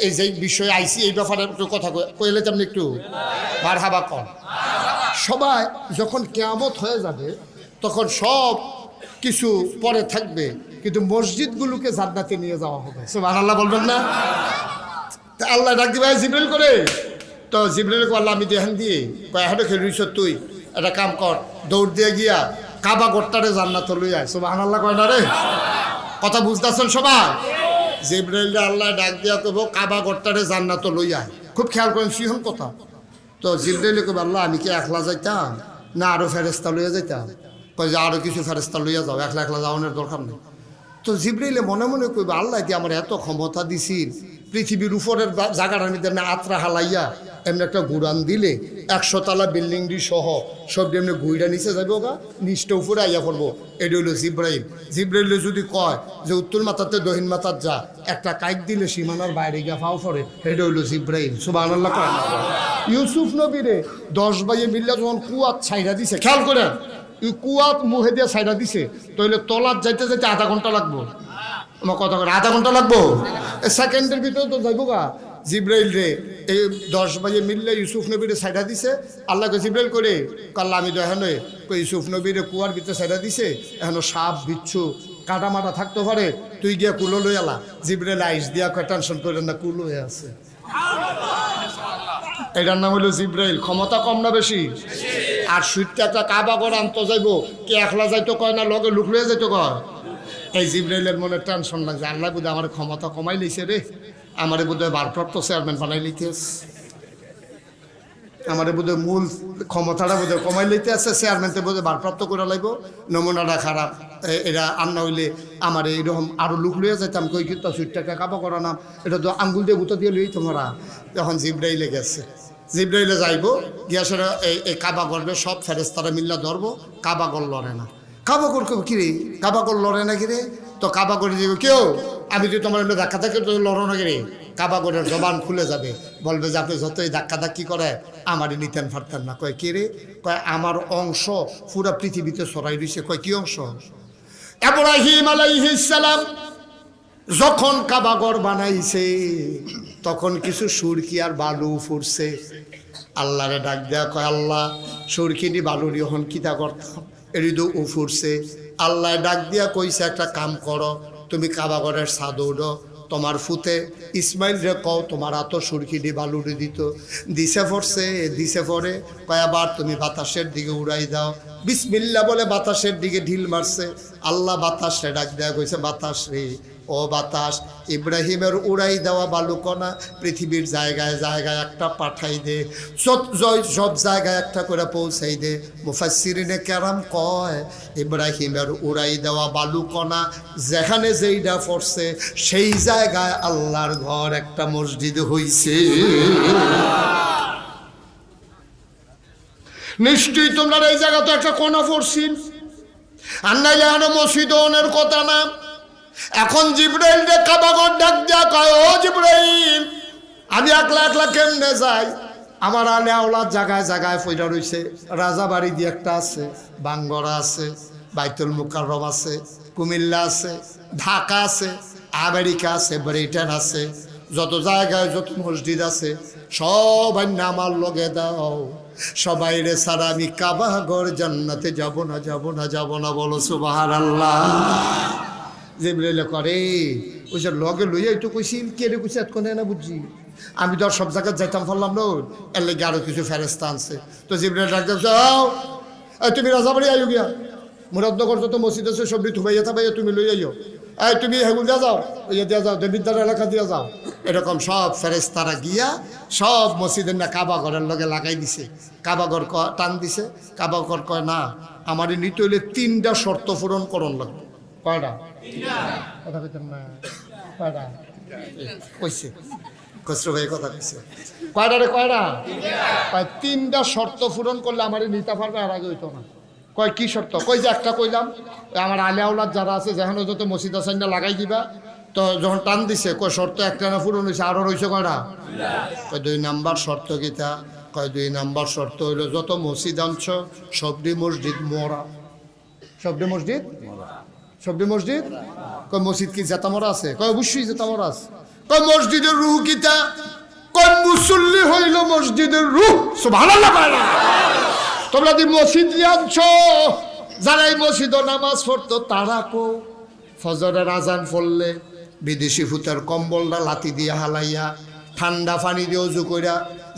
এই যে বিষয়ে আইসি এই ব্যাপারে একটু কথা কইলে তেমনি একটু মারহাবা কম। সবাই যখন কিয়ামত হয়ে যাবে তখন সব কিছু পরে থাকবে, কিন্তু মসজিদগুলোকে জান্নাতে নিয়ে যাওয়া হবে। সুবহানাল্লাহ বলবেন না? তা আল্লাহ ডাক দিবে জিবরিল করে, তো জিবরিলকে আল্লাহ আমি দেখান দিয়ে কয় হাঁটো খেলিস তুই একটা কাম কর, দৌড় দিয়ে গিয়া কাবা গোট্টারে জান্নাত লই আয়। সুবহানাল্লাহ কয় না রে? কথা বুঝতেছেন সবাই? জিবরিল আল্লাহ ডাক দিয়া কইব কাবা গোট্টারে জান্নাত লই আয়। খুব খেয়াল করেন সিহন কথা। তো জিবরিল কইব আল্লাহ আমি কি একলা যাইতাম না আরো ফেরেশতা লইয়া যাইতাম? কয় যে আরো কিছু ফেরেশতা লইয়া যাও, একলা একলা যাওয়ানোর দরকার নেই। তো জিবরিলে মনে মনে কইব আল্লাহ কি আমার এত ক্ষমতা দিছিস, পৃথিবীর উপরের জায়গাটার মধ্যে না আত্রা হালাইয়া এমনি একটা গুড়ান দিলে 100 তলা বিল্ডিং ডি সহ সব এমনি গুইরা নিচে যাবো গা, নিচটা উপরে আইয়া পড়বো। এটা হইলো জিব্রাইল। জিব্রাইলে যদি কয় যে উত্তর মাথাতে দক্ষিণ মাথার যা, একটা কাইক দিলে সীমানার বাইরে গিয়া ফাও পড়ে, এটা হইলো জিব্রাইল। সুবহানাল্লাহ কয়। ইউসুফ নবীরে 10 ভাইয়ে মিল্লা যখন কুয়াত ছাইরা দিছে, খেয়াল করেন, কুয়াত মুহে দিয়ে ছাইরা দিছে, তাহলে তলার যাইতে যাইতে আধা ঘন্টা লাগবো। আমার কথা করে আধা ঘন্টা লাগবো, সেকেন্ডের ভিতরে তো যাইব গা। জিব্রাইল রে এই 10 বাজে মিললে ইউসুফ নবীরে সাইডা দিছে। আল্লাহকে জিব্রাইল করে কাল্লা আমি তো এখন ইউসুফ নবীরে কুয়ার ভিতরে সাইডা দিছে, এখন সাপ বিচ্ছু কাটা মাটা থাকতে পারে, তুই গিয়া কুলো লই আলা। জিব্রাইল আইস দিয়া কয় টেনশন করেন না, কুলো হয়ে আছে। এটার নাম হলো জিব্রাইল। ক্ষমতা কম না বেশি? আর সুইটটা একটা কাবা করে আনতে যাইব, কে একলা যাইতো কয় না লগে লুক লইয়া যাইতো কয়। এই জিব্রাইলের মনে টেনশন লাগছে, আল্লাহ বোধহয় আমার ক্ষমতা কমাই লইছে রে, আমারে বোধহয় ভারপ্রাপ্ত চেয়ারম্যান বানাই লইতেস, আমারে বোধহয় মূল ক্ষমতাটা বোধহয় কমাই লইতে আছে, চেয়ারম্যানতে বোধহয় ভারপ্রাপ্ত করে লাগবো। নমুনাটা খারাপ, এরা আন্না হইলে আমার এইরকম আরো লুক লইয়া যাইতাম, কই কিন্তু সুইটটাকে কাবা করা নাম, এটা তো আঙ্গুল দিয়ে গুঁতো দিয়ে লই তোমরা। তখন জিব্রাইলে গেছে, জিব্রাইলে যাইব গিয়া সেটা এই কাবা করবে, সব ফেরেস্তারা মিল্লা ধরবো, কাবা কর লড়ে না। কাবা কর কিরে, কাবা কর লড়ে না কিরে? তো কাবা করে দিব কেউ, আমি যদি তোমার এমনি ধাক্কা ধাক্কি তো লড়ো না কিরে? কাবা করে জবান খুলে যাবে, বলবে যে আপনি যতই ধাক্কা ধাক্কি করে আমারই নিতেন ফারতেন না। কয় কে রে? কয় আমার অংশ পুরা পৃথিবীতে ছড়াই দিছে। কয় কি অংশ? ইব্রাহিম আলাইহিস সালাম যখন কাবাগর বানাইছে তখন কিছু সুরকি আর বালু ফুরছে। আল্লাহরে ডাক দেয়া কয় আল্লাহ সুরকিনি বালুরি হন কিতা করতাম, এটি তো ও ফুরছে। আল্লাহ ডাক দিয়া কইছে একটা কাম করো, তুমি কাবাগরের ছাদৌড়, তোমার ফুতে ইসমাইল রে কও তোমার এত সুরকিনি বালুরি দিত, দিছে পড়ছে, দিছে পড়ে কয় আবার তুমি বাতাসের দিকে উড়াই দাও। বিসমিল্লাহ বলে বাতাসের দিকে ঢিল মারছে। আল্লাহ বাতাস রে ডাক দেয়া কইছে বাতাস রে, ও বাতাস ইব্রাহিমের উড়াই দেওয়া বালুকণা পৃথিবীর জায়গায় জায়গায় একটা পাঠাই দে, সব জায়গায় একটা করে পৌঁছাই দে। মুফাসসিরিনে কেরাম কয় ইব্রাহিমের উড়াই দেওয়া বালুকণা যেখানে যেইটা পড়ছে সেই জায়গায় আল্লাহর ঘর একটা মসজিদ হইছে। নিশ্চয়ই তোমরা এই জায়গা তো একটা কোনা পড়ছিস, আর নাইলে আর মসজিদের কথা না। এখন জিব্রাইল রে কাবাগর ডাক দিয়া কয় ও জিব্রাইল আমি একলা একলা কেমনে যাই, আমার আলে আওলাদ জায়গায় জায়গায় ফইরা রইছে। রাজাবাড়ি দিয়ে একটা আছে, বাঙ্গরা আছে, বাইতুল মুকাররম আছে, কুমিল্লা আছে, ঢাকা আছে, আমেরিকা আছে, ব্রিটেন আছে, যত জায়গায় যত মসজিদ আছে সবাই নামার লগে দাও, সবাই রে সারা আমি কাবাগর জান্নাতে যাব না যাব না যাব না, বলো সুবহানাল্লাহ। জিব্রাইল করে ওই যে লগে লইয়া একটু কইছিল কে রে কইছে এতক্ষণে না বুঝছি, আমি তো আর সব জায়গায় যাইতাম পারলাম না, এর লেগে আরো কিছু ফেরেস্তা আনছে। তো জিব্রাইল ডাক যাও তুমি রাজাবাড়ি আইও গিয়া, মুরাদনগর যত মসজিদ আছে সব থুবাইয়া থাবাইয়া তুমি লই আইও, তুমি হেগুল দিয়া যাও, ইয়ে দিয়া যাও, দেবিদ্যার এলাকা দিয়া যাও। এরকম সব ফেরেস্তারা গিয়া সব মসজিদের না কাবাগরের লগে লাগাই দিছে। কাবাগর টান দিছে, কাবাগর কয় না আমার নিতে হইলে 3টা শর্ত পূরণ করণ লাগবে। কয়টা? কথা কইতেন না, কয়টা কইছে? খসরু ভাই কথা কইছে কয়টা রে? কয়টা? কয় 3টা শর্ত পূরণ করলে আমার নিতে পারবে, আর আগে হইতো না। কয় কি শর্ত? কই যে একটা কইলাম, আমার আলে আওলাদ যারা আছে যেখানে যত মসজিদ আছে লাগাই দিবা। তো যখন টান দিছে কয় শর্ত একটা না পূরণ হয়েছে, আরো রয়েছে কয়টা? কয় 2 নাম্বার শর্ত কিতা? কয় 2 নাম্বার শর্ত হইল যত মসজিদ আনছ সবটি মসজিদ মরা। সবটি মসজিদ? সবটি মসজিদ? কয় মসজিদ কি জেতা মরা আছে? কয় অবশ্যই জেতা মরা আছে। কয় মসজিদের রুহ কিতা? কয় মুসল্লি হইল মসজিদের রুহ। সুবহানাল্লাহ। তোমরা দি মসজিদ আনছো, যারা এই মসজিদে নামাজ পড়তো তারা কো ফজরের আজান পড়লে বিদেশি ফুতের কম্বলটা লাতি দিয়ে হালাইয়া ঠান্ডা পানি দিয়ে উজু কইরা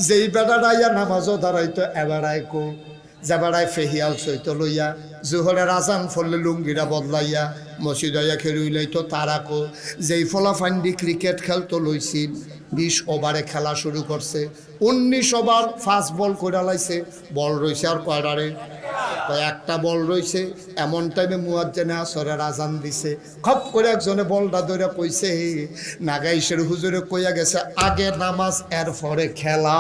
যেই বেড়াইয়া নামাজও দাঁড়াইতো এবারায় কো, যে বেড়ায় ফেহিয়াল সইতো লইয়া জোহরের আজান ফললে লুঙ্গিরা বদলাইয়া মসজিদ হইয়া খেলুই লইতো তারা কো, যেই ফলাফান্ডি ক্রিকেট খেলতো লইছিল 20 ওভারে খেলা শুরু করছে, 19 ওভার ফাস্ট বল করে লাইছে, বল রয়েছে আর কয়টারে? একটা বল রয়েছে। এমন টাইমে মুয়াজ্জিনে আসরের আজান দিছে, খপ করে একজনে বলটা ধরে কইছে, নাগাইশের হুজুরে কইয়া গেছে আগে নামাজ এর পরে খেলা।